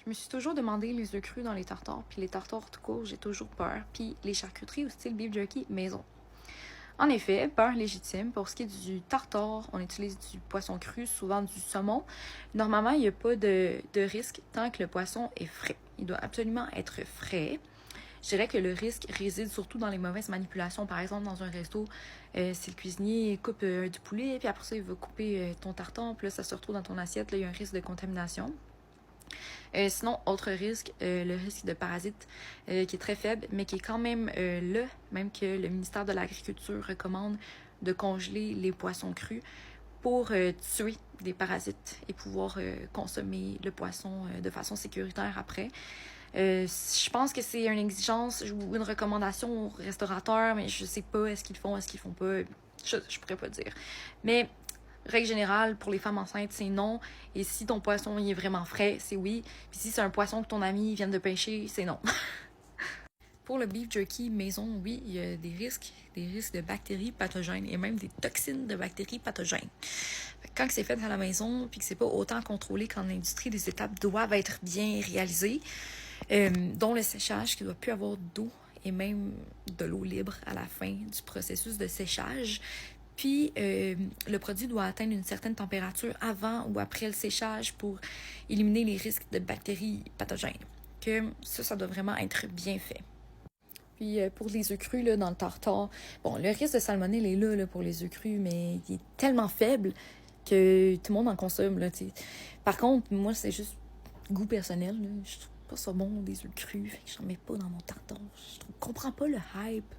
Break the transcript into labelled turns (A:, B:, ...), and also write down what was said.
A: Je me suis toujours demandé les œufs crus dans les tartares, puis les tartares tout court, j'ai toujours peur, puis les charcuteries au style beef jerky maison. En effet, peur légitime. Pour ce qui est du tartare, on utilise du poisson cru, souvent du saumon. Normalement, il n'y a pas de risque tant que le poisson est frais. Il doit absolument être frais. Je dirais que le risque réside surtout dans les mauvaises manipulations. Par exemple, dans un resto, si le cuisinier coupe du poulet, puis après ça, il va couper ton tartare, puis là, ça se retrouve dans ton assiette, là, il y a un risque de contamination. Sinon, autre risque, le risque de parasite, qui est très faible, mais qui est quand même là, même que le ministère de l'Agriculture recommande de congeler les poissons crus pour tuer des parasites et pouvoir consommer le poisson de façon sécuritaire après. Je pense que c'est une exigence ou une recommandation aux restaurateurs, mais je sais pas, est-ce qu'ils le font, est-ce qu'ils le font pas, je pourrais pas dire. Mais règle générale, pour les femmes enceintes, c'est non. Et si ton poisson il est vraiment frais, c'est oui. Puis si c'est un poisson que ton ami vient de pêcher, c'est non. Pour le beef jerky maison, oui, il y a des risques de bactéries pathogènes et même des toxines de bactéries pathogènes. Quand c'est fait à la maison puis que c'est pas autant contrôlé qu'en industrie, les étapes doivent être bien réalisées, dont le séchage qui doit plus avoir d'eau et même de l'eau libre à la fin du processus de séchage. Puis, le produit doit atteindre une certaine température avant ou après le séchage pour éliminer les risques de bactéries pathogènes. Que ça doit vraiment être bien fait. Puis pour les œufs crus là, dans le tartare, bon, le risque de salmonelle est là pour les œufs crus, mais il est tellement faible que tout le monde en consomme. Là, t'sais. Par contre, moi, c'est juste goût personnel. Là. Je trouve pas ça bon, des œufs crus. Fait que j'en mets pas dans mon tartare. Je comprends pas le hype.